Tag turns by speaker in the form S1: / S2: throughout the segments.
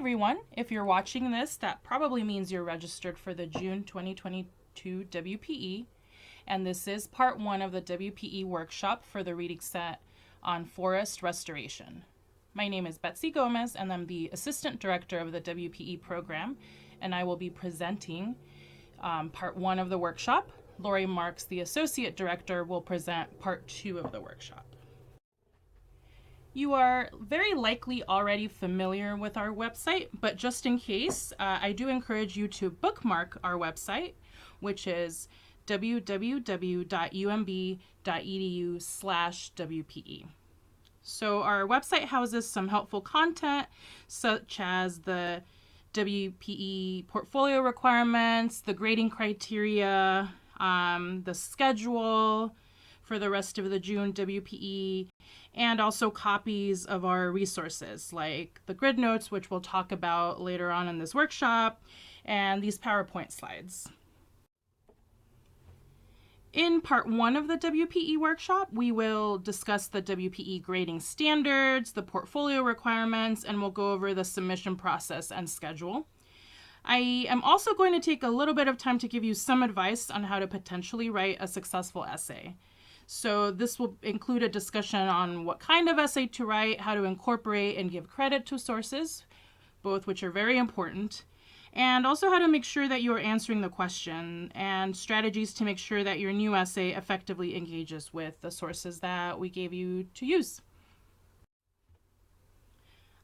S1: everyone. If you're watching this, that probably means you're registered for the June 2022 WPE, and this is part 1 of the WPE workshop for the reading set on forest restoration. My name is Betsy Gomez, and I'm the Assistant Director of the WPE program, and I will be presenting part 1 of the workshop. Lori Marks, the Associate Director, will present part 2 of the workshop. You are very likely already familiar with our website, but just in case, I do encourage you to bookmark our website, which is www.umb.edu/WPE. So our website houses some helpful content, such as the WPE portfolio requirements, the grading criteria, the schedule for the rest of the June WPE, and also copies of our resources like the grid notes, which we'll talk about later on in this workshop, and these PowerPoint slides. In part 1 of the WPE workshop, we will discuss the WPE grading standards, the portfolio requirements, and we'll go over the submission process and schedule. I am also going to take a little bit of time to give you some advice on how to potentially write a successful essay. So this will include a discussion on what kind of essay to write, how to incorporate and give credit to sources, both which are very important, and also how to make sure that you are answering the question and strategies to make sure that your new essay effectively engages with the sources that we gave you to use.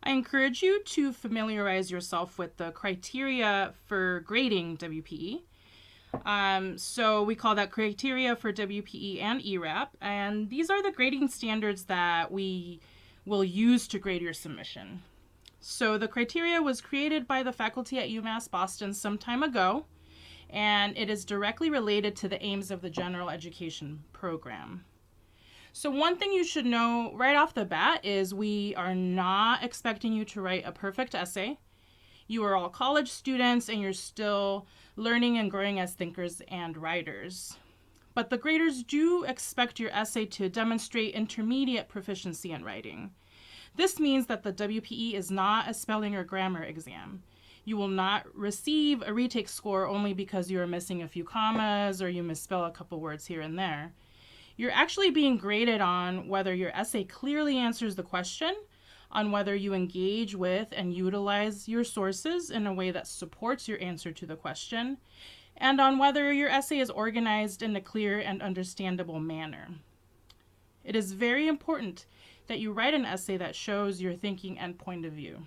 S1: I encourage you to familiarize yourself with the criteria for grading WPE. So we call that criteria for WPE and EWRAP, and these are the grading standards that we will use to grade your submission. So the criteria was created by the faculty at UMass Boston some time ago, and it is directly related to the aims of the general education program. So one thing you should know right off the bat is we are not expecting you to write a perfect essay. You are all college students and you're still learning and growing as thinkers and writers. But the graders do expect your essay to demonstrate intermediate proficiency in writing. This means that the WPE is not a spelling or grammar exam. You will not receive a retake score only because you are missing a few commas or you misspell a couple words here and there. You're actually being graded on whether your essay clearly answers the question, on whether you engage with and utilize your sources in a way that supports your answer to the question, and on whether your essay is organized in a clear and understandable manner. It is very important that you write an essay that shows your thinking and point of view.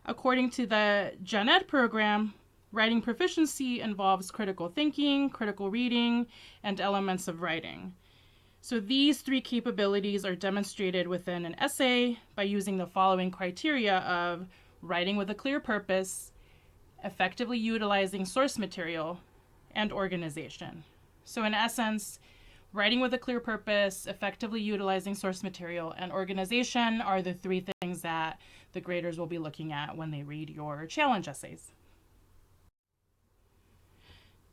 S1: According to the Gen Ed program, writing proficiency involves critical thinking, critical reading, and elements of writing. So these 3 capabilities are demonstrated within an essay by using the following criteria of writing with a clear purpose, effectively utilizing source material, and organization. So in essence, writing with a clear purpose, effectively utilizing source material, and organization are the 3 things that the graders will be looking at when they read your challenge essays.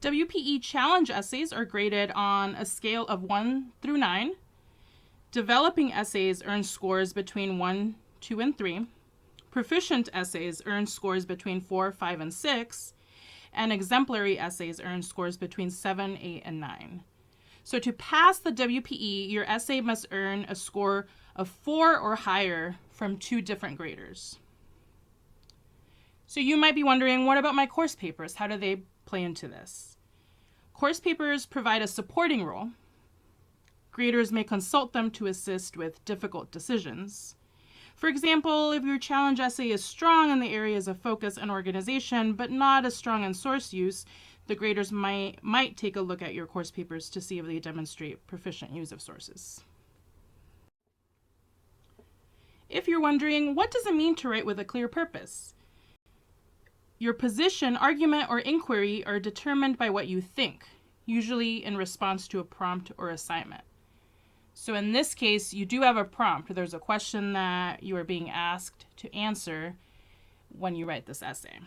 S1: WPE challenge essays are graded on a scale of 1 through 9. Developing essays earn scores between 1, 2, and 3. Proficient essays earn scores between 4, 5, and 6. And exemplary essays earn scores between 7, 8, and 9. So to pass the WPE, your essay must earn a score of 4 or higher from 2 different graders. So you might be wondering, what about my course papers? How do they play into this? Course papers provide a supporting role. Graders may consult them to assist with difficult decisions. For example, if your challenge essay is strong in the areas of focus and organization, but not as strong in source use, the graders might take a look at your course papers to see if they demonstrate proficient use of sources. If you're wondering, what does it mean to write with a clear purpose? Your position, argument, or inquiry are determined by what you think, usually in response to a prompt or assignment. So in this case, you do have a prompt. There's a question that you are being asked to answer when you write this essay.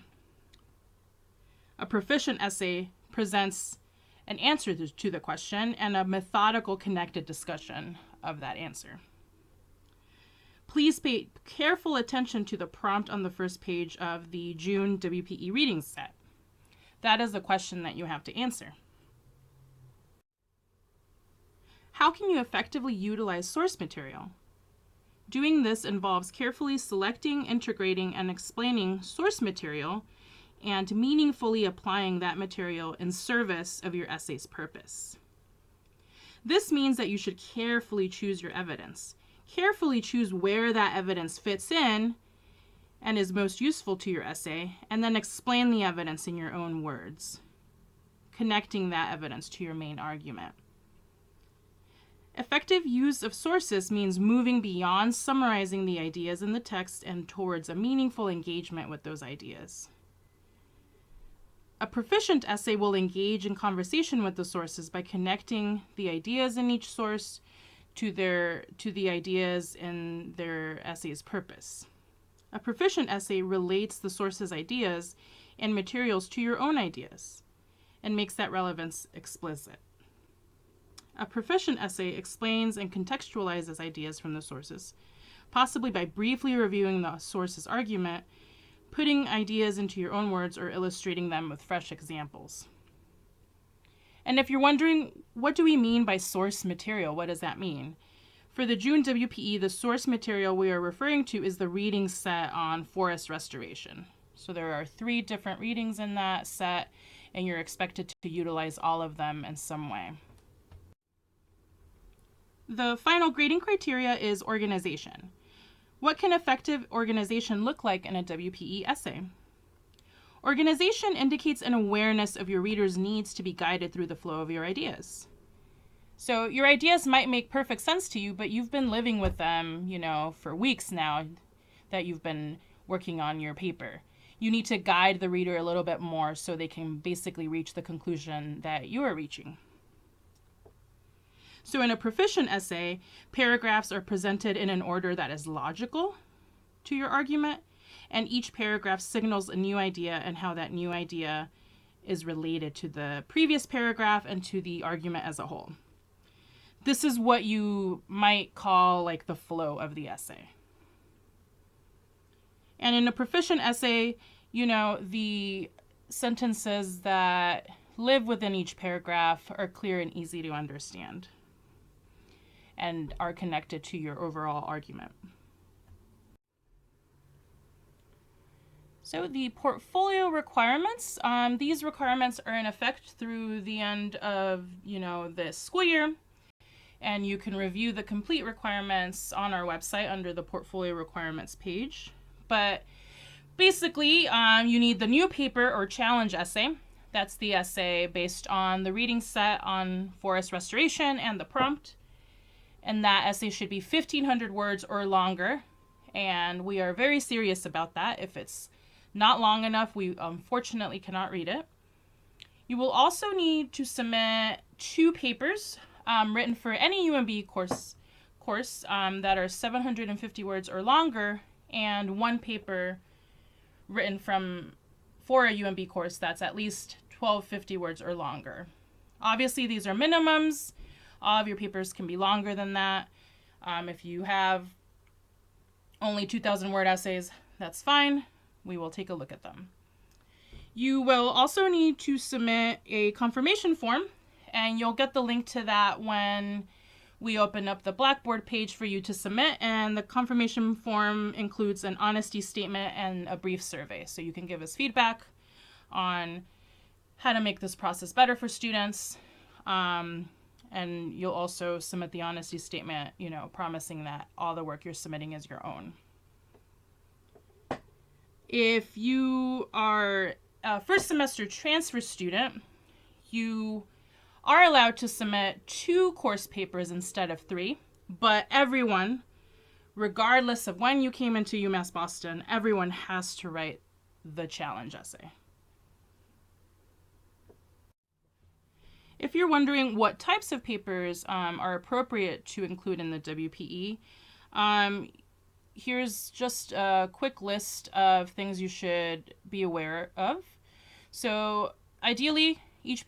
S1: A proficient essay presents an answer to the question and a methodical, connected discussion of that answer. Please pay careful attention to the prompt on the first page of the June WPE reading set. That is the question that you have to answer. How can you effectively utilize source material? Doing this involves carefully selecting, integrating, and explaining source material and meaningfully applying that material in service of your essay's purpose. This means that you should carefully choose your evidence. Carefully choose where that evidence fits in and is most useful to your essay, and then explain the evidence in your own words, connecting that evidence to your main argument. Effective use of sources means moving beyond summarizing the ideas in the text and towards a meaningful engagement with those ideas. A proficient essay will engage in conversation with the sources by connecting the ideas in each source to the ideas in their essay's purpose. A proficient essay relates the source's ideas and materials to your own ideas and makes that relevance explicit. A proficient essay explains and contextualizes ideas from the sources, possibly by briefly reviewing the source's argument, putting ideas into your own words, or illustrating them with fresh examples. And if you're wondering, what do we mean by source material? What does that mean? For the June WPE, the source material we are referring to is the reading set on forest restoration. So there are 3 different readings in that set, and you're expected to utilize all of them in some way. The final grading criteria is organization. What can effective organization look like in a WPE essay? Organization indicates an awareness of your reader's needs to be guided through the flow of your ideas. So your ideas might make perfect sense to you, but you've been living with them, for weeks now that you've been working on your paper. You need to guide the reader a little bit more so they can basically reach the conclusion that you are reaching. So in a proficient essay, paragraphs are presented in an order that is logical to your argument, and each paragraph signals a new idea and how that new idea is related to the previous paragraph and to the argument as a whole. This is what you might call like the flow of the essay. And in a proficient essay, the sentences that live within each paragraph are clear and easy to understand and are connected to your overall argument. So the portfolio requirements, these requirements are in effect through the end of, this school year, and you can review the complete requirements on our website under the portfolio requirements page. But basically, you need the new paper or challenge essay. That's the essay based on the reading set on forest restoration and the prompt. And that essay should be 1,500 words or longer. And we are very serious about that. If it's not long enough, we unfortunately cannot read it. You will also need to submit 2 papers written for any UMB course that are 750 words or longer, and 1 paper written for a UMB course that's at least 1,250 words or longer. Obviously, these are minimums. All of your papers can be longer than that. If you have only 2,000 word essays, that's fine. We will take a look at them. You will also need to submit a confirmation form, and you'll get the link to that when we open up the Blackboard page for you to submit. And the confirmation form includes an honesty statement and a brief survey. So you can give us feedback on how to make this process better for students. And you'll also submit the honesty statement, promising that all the work you're submitting is your own. If you are a first semester transfer student, you are allowed to submit 2 course papers instead of 3, but everyone, regardless of when you came into UMass Boston, everyone has to write the challenge essay. If you're wondering what types of papers are appropriate to include in the WPE, here's just a quick list of things you should be aware of. So ideally, each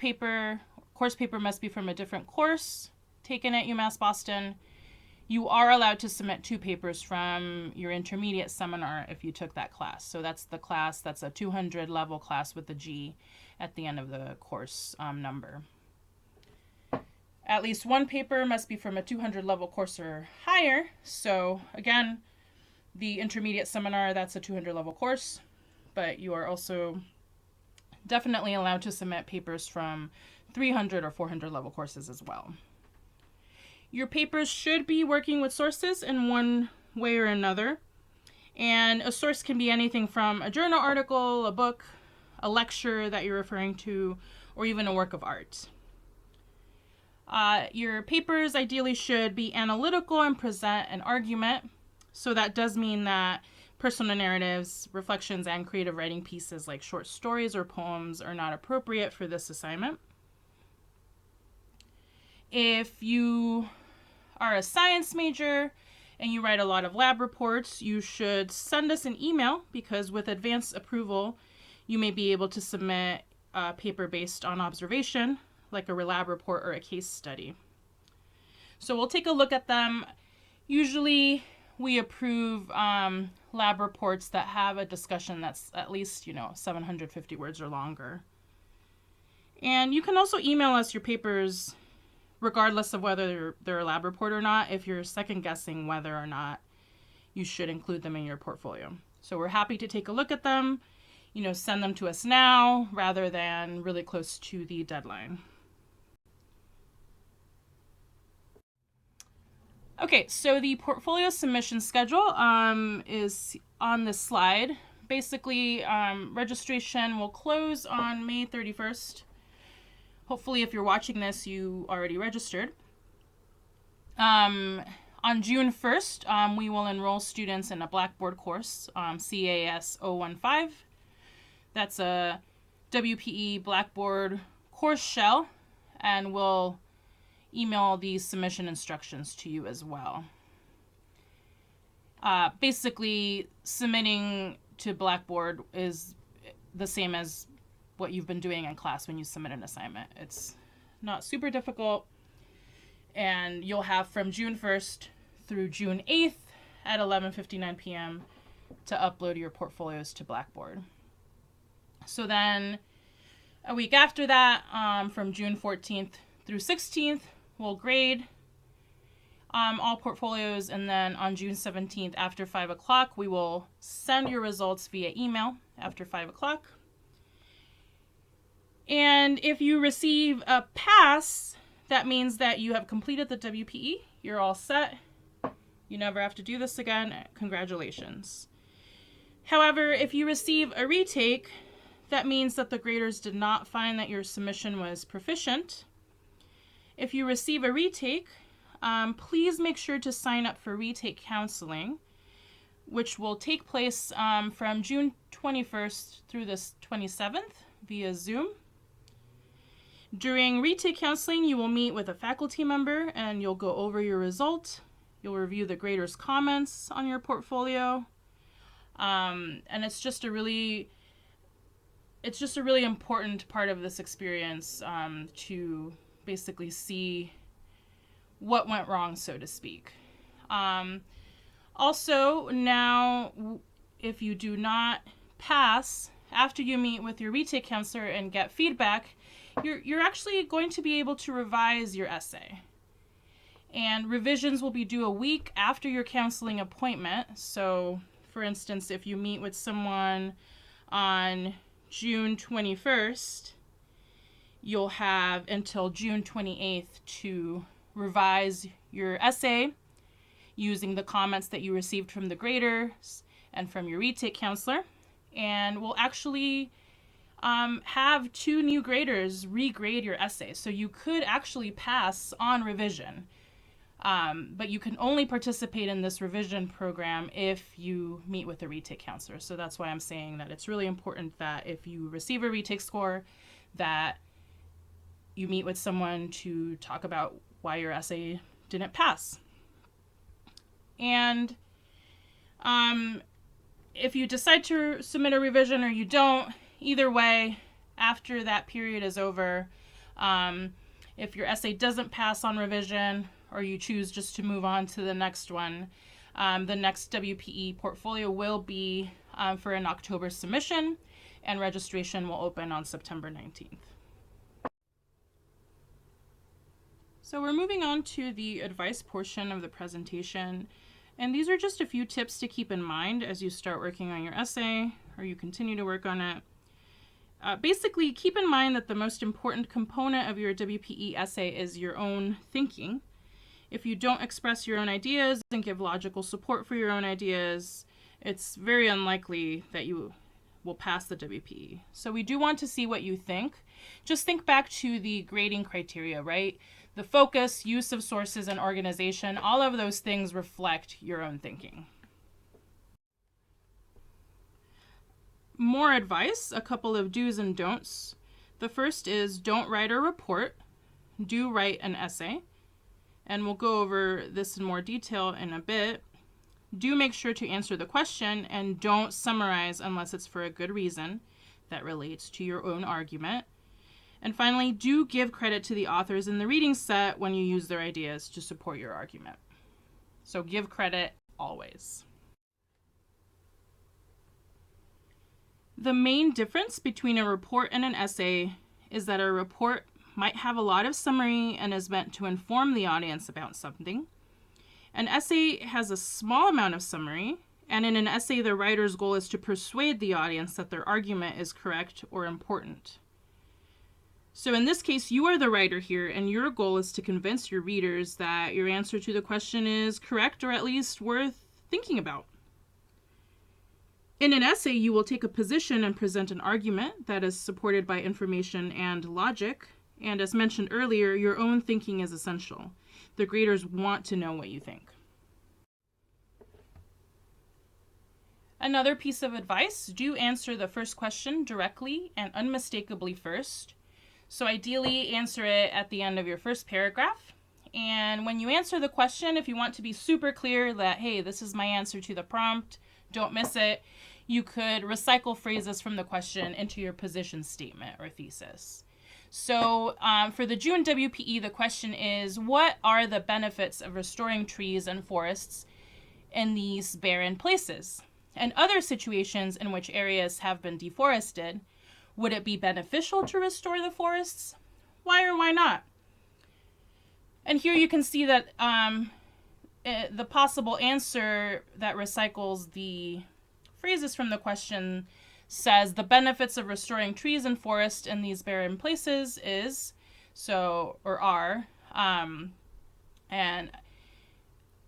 S1: course paper must be from a different course taken at UMass Boston. You are allowed to submit 2 papers from your intermediate seminar if you took that class. So that's the class, that's a 200 level class with a G at the end of the course number. At least 1 paper must be from a 200 level course or higher. So again, the intermediate seminar, that's a 200 level course, but you are also definitely allowed to submit papers from 300 or 400 level courses as well. Your papers should be working with sources in one way or another. And a source can be anything from a journal article, a book, a lecture that you're referring to, or even a work of art. Your papers ideally should be analytical and present an argument. So that does mean that personal narratives, reflections, and creative writing pieces like short stories or poems are not appropriate for this assignment. If you are a science major and you write a lot of lab reports, you should send us an email, because with advanced approval, you may be able to submit a paper based on observation, like a lab report or a case study. So we'll take a look at them. Usually we approve lab reports that have a discussion that's at least, 750 words or longer. And you can also email us your papers regardless of whether they're a lab report or not, if you're second guessing whether or not you should include them in your portfolio. So we're happy to take a look at them, send them to us now rather than really close to the deadline. Okay, so the portfolio submission schedule is on this slide. Basically, registration will close on May 31st. Hopefully, if you're watching this, you already registered. On June 1st, we will enroll students in a Blackboard course, CAS 015. That's a WPE Blackboard course shell, and we'll email the submission instructions to you as well. Basically, submitting to Blackboard is the same as what you've been doing in class when you submit an assignment. It's not super difficult, and you'll have from June 1st through June 8th at 11:59 p.m. to upload your portfolios to Blackboard. So then a week after that, from June 14th through 16th, we'll grade all portfolios, and then on June 17th after 5 o'clock, we will send your results via email after 5 o'clock. And if you receive a pass, that means that you have completed the WPE. You're all set. You never have to do this again. Congratulations. However, if you receive a retake, that means that the graders did not find that your submission was proficient. If you receive a retake, please make sure to sign up for retake counseling, which will take place from June 21st through the 27th via Zoom. During retake counseling, you will meet with a faculty member and you'll go over your result. You'll review the grader's comments on your portfolio. And it's just a really important part of this experience to basically see what went wrong, so to speak. Also, now, if you do not pass, after you meet with your retake counselor and get feedback, you're actually going to be able to revise your essay. And revisions will be due a week after your counseling appointment. So, for instance, if you meet with someone on June 21st, you'll have until June 28th to revise your essay using the comments that you received from the graders and from your retake counselor. And we'll actually have 2 new graders regrade your essay. So you could actually pass on revision, but you can only participate in this revision program if you meet with a retake counselor. So that's why I'm saying that it's really important that if you receive a retake score, that you meet with someone to talk about why your essay didn't pass. And if you decide to submit a revision or you don't, either way, after that period is over, if your essay doesn't pass on revision or you choose just to move on to the next one, the next WPE portfolio will be for an October submission, and registration will open on September 19th. So we're moving on to the advice portion of the presentation, and these are just a few tips to keep in mind as you start working on your essay or you continue to work on it. Basically, keep in mind that the most important component of your WPE essay is your own thinking. If you don't express your own ideas and give logical support for your own ideas, it's very unlikely that you will pass the WPE. So we do want to see what you think. Just think back to the grading criteria, right? The focus, use of sources, and organization, all of those things reflect your own thinking. More advice, a couple of do's and don'ts. The first is don't write a report, do write an essay. And we'll go over this in more detail in a bit. Do make sure to answer the question and don't summarize unless it's for a good reason that relates to your own argument. And finally, do give credit to the authors in the reading set when you use their ideas to support your argument. So give credit always. The main difference between a report and an essay is that a report might have a lot of summary and is meant to inform the audience about something. An essay has a small amount of summary, and in an essay, the writer's goal is to persuade the audience that their argument is correct or important. So in this case, you are the writer here, and your goal is to convince your readers that your answer to the question is correct or at least worth thinking about. In an essay, you will take a position and present an argument that is supported by information and logic. And as mentioned earlier, your own thinking is essential. The graders want to know what you think. Another piece of advice, do answer the first question directly and unmistakably first. So ideally, answer it at the end of your first paragraph. And when you answer the question, if you want to be super clear that, hey, this is my answer to the prompt, don't miss it, you could recycle phrases from the question into your position statement or thesis. So for the June WPE, the question is, what are the benefits of restoring trees and forests in these barren places? And other situations in which areas have been deforested, would it be beneficial to restore the forests? Why or why not? And here you can see that the possible answer that recycles the phrases from the question says the benefits of restoring trees and forests in these barren places is, are, and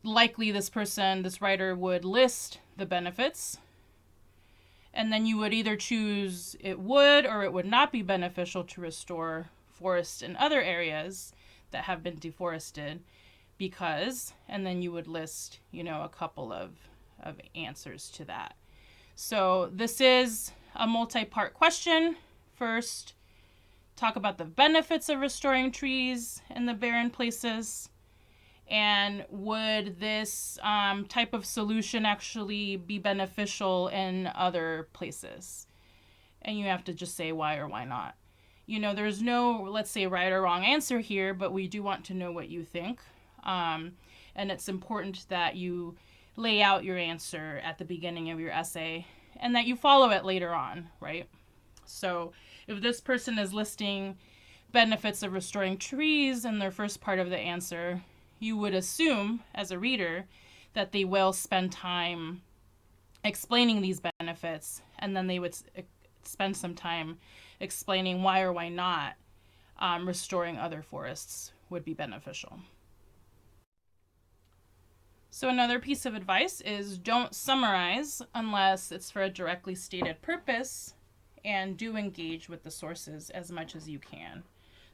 S1: likely this writer would list the benefits, and then you would either choose it would or it would not be beneficial to restore forests in other areas that have been deforested because, and then you would list, a couple of answers to that. So this is a multi-part question. First, talk about the benefits of restoring trees in the barren places. And would this type of solution actually be beneficial in other places? And you have to just say why or why not. There's no, let's say, right or wrong answer here, but we do want to know what you think. And it's important that you lay out your answer at the beginning of your essay and that you follow it later on, right? So if this person is listing benefits of restoring trees in their first part of the answer, you would assume as a reader that they will spend time explaining these benefits, and then they would spend some time explaining why or why not restoring other forests would be beneficial. So another piece of advice is don't summarize unless it's for a directly stated purpose, and do engage with the sources as much as you can.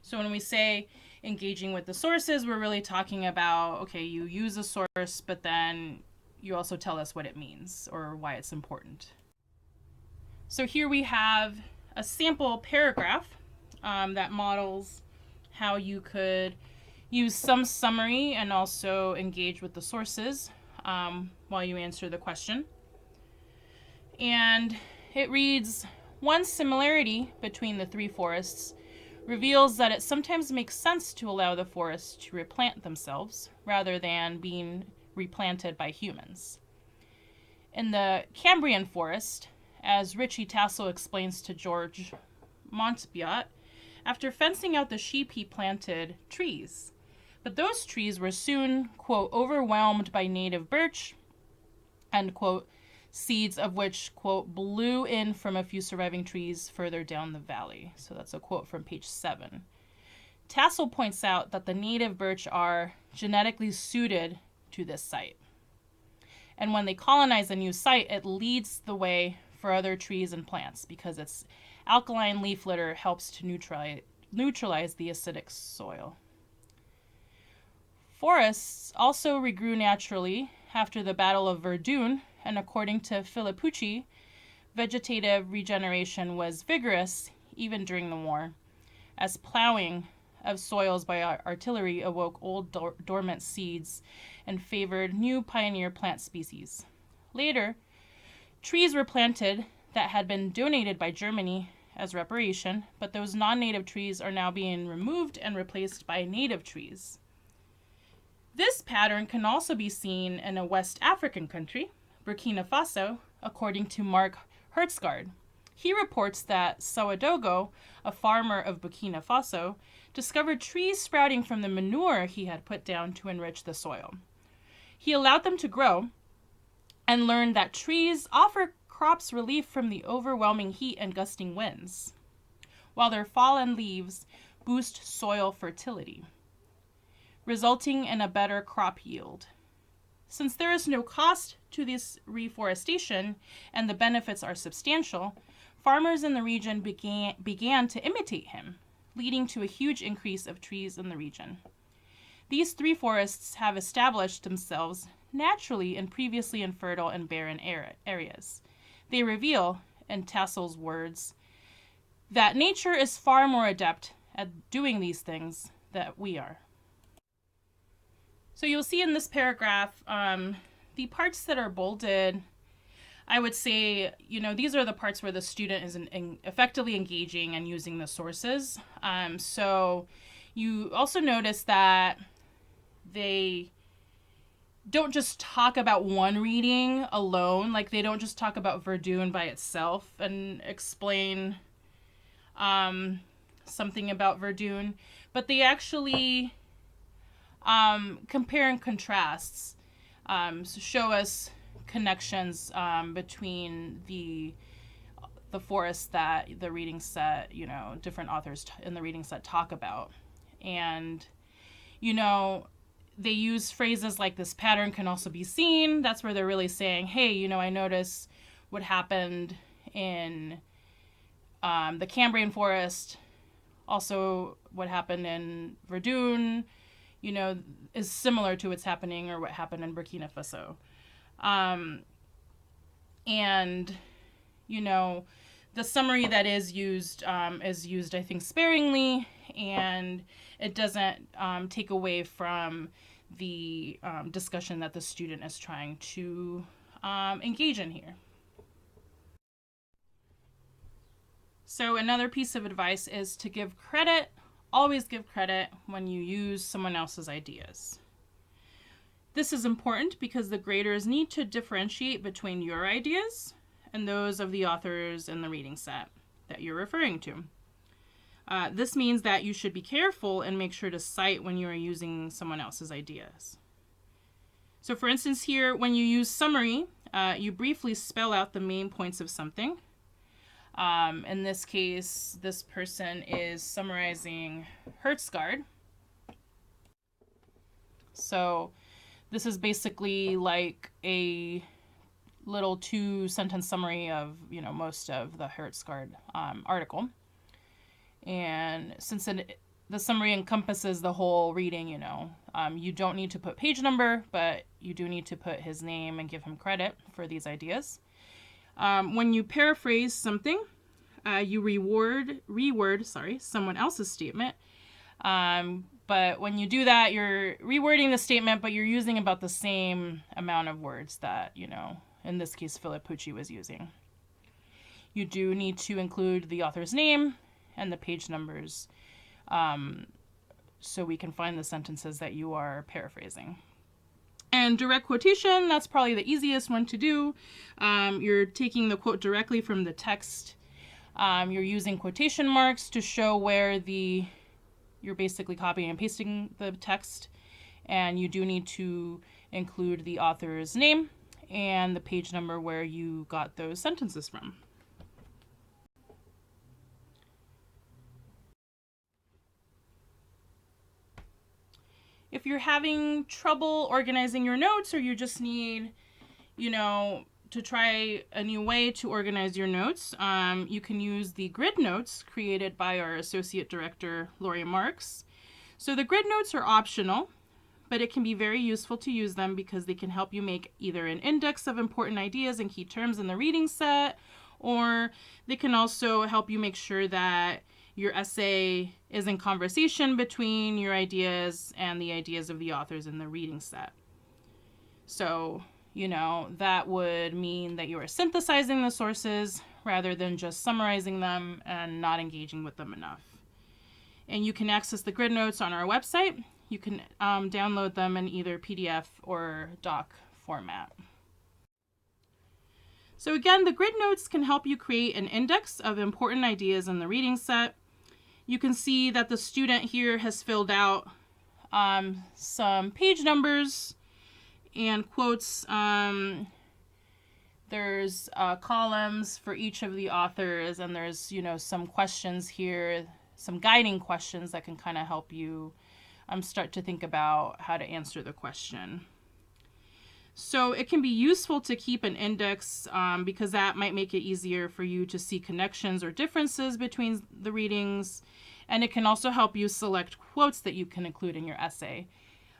S1: So when we say engaging with the sources, we're really talking about, okay, you use a source, but then you also tell us what it means or why it's important. So here we have a sample paragraph that models how you could use some summary and also engage with the sources while you answer the question. And it reads, one similarity between the three forests reveals that it sometimes makes sense to allow the forests to replant themselves rather than being replanted by humans. In the Cambrian forest, as Richie Tassel explains to George Montbiot, after fencing out the sheep, he planted trees. But those trees were soon, quote, overwhelmed by native birch, end quote, seeds of which, quote, blew in from a few surviving trees further down the valley. So that's a quote from page 7. Tassel points out that the native birch are genetically suited to this site. And when they colonize a new site, it leads the way for other trees and plants because its alkaline leaf litter helps to neutralize the acidic soil. Forests also regrew naturally after the Battle of Verdun, and according to Filippucci, vegetative regeneration was vigorous even during the war, as plowing of soils by artillery awoke old dormant seeds and favored new pioneer plant species. Later, trees were planted that had been donated by Germany as reparation, but those non-native trees are now being removed and replaced by native trees. This pattern can also be seen in a West African country, Burkina Faso, according to Mark Hertzgaard. He reports that Sawadogo, a farmer of Burkina Faso, discovered trees sprouting from the manure he had put down to enrich the soil. He allowed them to grow and learned that trees offer crops relief from the overwhelming heat and gusting winds, while their fallen leaves boost soil fertility, resulting in a better crop yield. Since there is no cost to this reforestation and the benefits are substantial, farmers in the region began to imitate him, leading to a huge increase of trees in the region. These 3 forests have established themselves naturally in previously infertile and barren areas. They reveal, in Tassel's words, that nature is far more adept at doing these things than we are. So you'll see in this paragraph, the parts that are bolded, I would say, these are the parts where the student is effectively engaging and using the sources. So you also notice that they don't just talk about one reading alone. Like, they don't just talk about Verdun by itself and explain something about Verdun, but they actually compare and contrasts, show us connections between the forests that the reading set, different authors in the reading set talk about. And, they use phrases like this pattern can also be seen. That's where they're really saying, hey, I notice what happened in the Cambrian forest, also what happened in Verdun, is similar to what's happening or what happened in Burkina Faso. And, the summary that is used, I think, sparingly, and it doesn't take away from the discussion that the student is trying to engage in here. So another piece of advice is to give credit. Always give credit when you use someone else's ideas. This is important because the graders need to differentiate between your ideas and those of the authors in the reading set that you're referring to. This means that you should be careful and make sure to cite when you are using someone else's ideas. So for instance here, when you use summary, you briefly spell out the main points of something. In this case, this person is summarizing Hertzgaard. So this is basically like a little 2-sentence summary of, most of the Hertzgaard article. And since the summary encompasses the whole reading, you don't need to put page number, but you do need to put his name and give him credit for these ideas. When you paraphrase something, you reword someone else's statement. But when you do that, you're rewording the statement, but you're using about the same amount of words that, in this case, Filippucci was using. You do need to include the author's name and the page numbers so we can find the sentences that you are paraphrasing. And direct quotation, that's probably the easiest one to do. You're taking the quote directly from the text. You're using quotation marks to show where you're basically copying and pasting the text. And you do need to include the author's name and the page number where you got those sentences from. If you're having trouble organizing your notes, or you just need, to try a new way to organize your notes, you can use the grid notes created by our Associate Director, Lori Marks. So the grid notes are optional, but it can be very useful to use them because they can help you make either an index of important ideas and key terms in the reading set, or they can also help you make sure that your essay is in conversation between your ideas and the ideas of the authors in the reading set. So, that would mean that you are synthesizing the sources rather than just summarizing them and not engaging with them enough. And you can access the grid notes on our website. You can download them in either PDF or doc format. So again, the grid notes can help you create an index of important ideas in the reading set. You can see that the student here has filled out some page numbers and quotes. There's columns for each of the authors, and there's, some questions here, some guiding questions that can kind of help you start to think about how to answer the question. So it can be useful to keep an index because that might make it easier for you to see connections or differences between the readings. And it can also help you select quotes that you can include in your essay.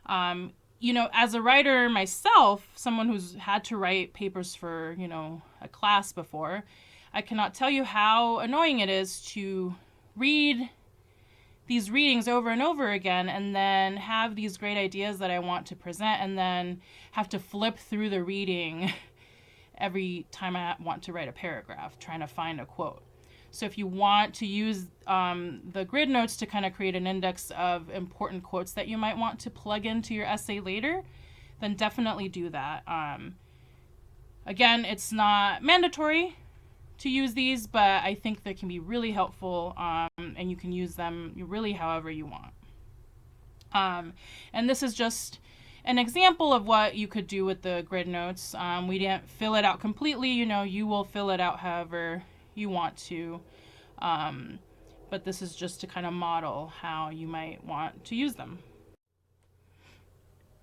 S1: As a writer myself, someone who's had to write papers for, a class before, I cannot tell you how annoying it is to read these readings over and over again and then have these great ideas that I want to present and then have to flip through the reading every time I want to write a paragraph, trying to find a quote. So if you want to use the grid notes to kind of create an index of important quotes that you might want to plug into your essay later, then definitely do that. Again, it's not mandatory to use these, but I think they can be really helpful, and you can use them really however you want. And this is just an example of what you could do with the grid notes. We didn't fill it out completely. You will fill it out however you want to, but this is just to kind of model how you might want to use them.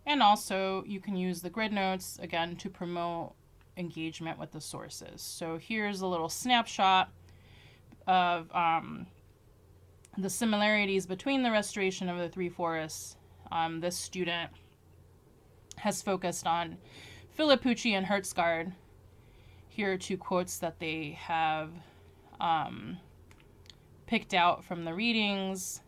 S1: And also you can use the grid notes again to promote engagement with the sources. So here's a little snapshot of the similarities between the restoration of the three forests. This student has focused on Filippucci and Hertzgaard. Here are two quotes that they have picked out from the readings.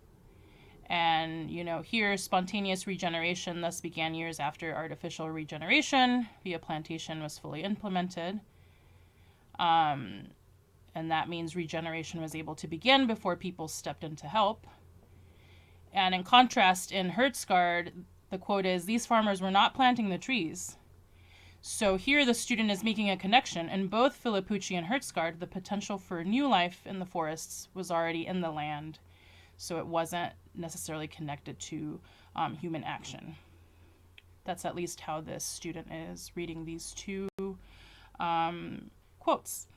S1: And, here, spontaneous regeneration thus began years after artificial regeneration via plantation was fully implemented. And that means regeneration was able to begin before people stepped in to help. And in contrast, in Hertzgaard, the quote is, "These farmers were not planting the trees." So here the student is making a connection. In both Filippucci and Hertzgaard, the potential for new life in the forests was already in the land. So it wasn't necessarily connected to human action. That's at least how this student is reading these two quotes.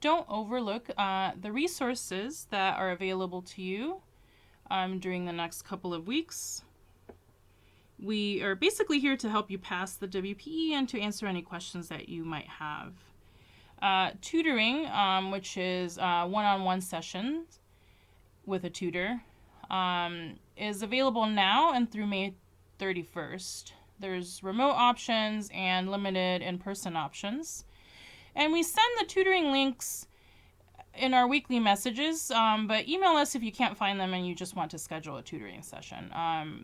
S1: Don't overlook the resources that are available to you during the next couple of weeks. We are basically here to help you pass the WPE and to answer any questions that you might have. Tutoring, which is one-on-one sessions with a tutor, is available now and through May 31st. There's remote options and limited in-person options. And we send the tutoring links in our weekly messages, but email us if you can't find them and you just want to schedule a tutoring session.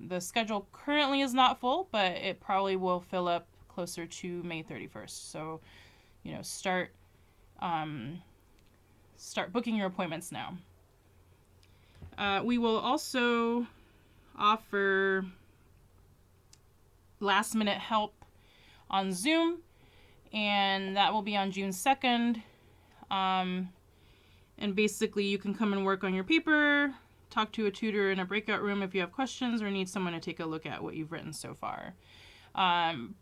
S1: The schedule currently is not full, but it probably will fill up closer to May 31st. So, start booking your appointments now. We will also offer last-minute help on Zoom, and that will be on June 2nd. And basically, you can come and work on your paper, talk to a tutor in a breakout room if you have questions or need someone to take a look at what you've written so far.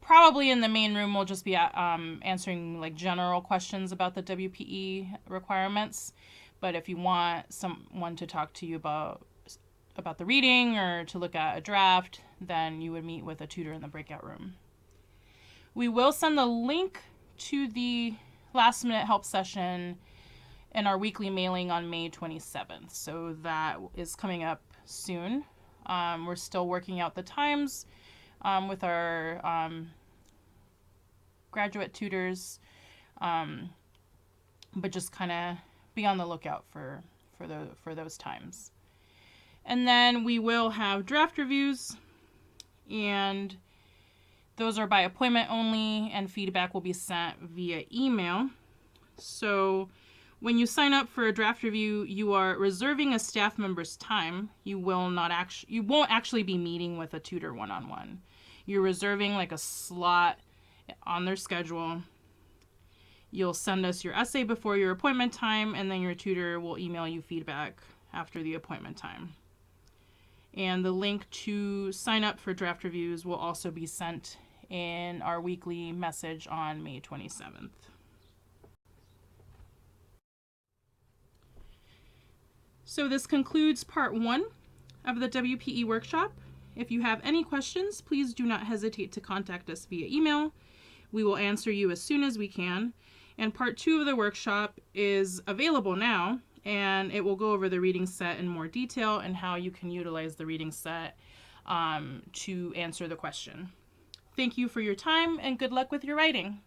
S1: Probably in the main room, we'll just be answering like general questions about the WPE requirements. But if you want someone to talk to you about the reading or to look at a draft, then you would meet with a tutor in the breakout room. We will send the link to the last minute help session in our weekly mailing on May 27th. So that is coming up soon. We're still working out the times with our graduate tutors, but just kind of be on the lookout for those times. And then we will have draft reviews, and those are by appointment only, and feedback will be sent via email. So when you sign up for a draft review, you are reserving a staff member's time. You won't actually be meeting with a tutor one-on-one. You're reserving like a slot on their schedule. You'll send us your essay before your appointment time, and then your tutor will email you feedback after the appointment time. And the link to sign up for draft reviews will also be sent in our weekly message on May 27th. So this concludes part 1 of the WPE workshop. If you have any questions, please do not hesitate to contact us via email. We will answer you as soon as we can. And part 2 of the workshop is available now, and it will go over the reading set in more detail and how you can utilize the reading set to answer the question. Thank you for your time, and good luck with your writing.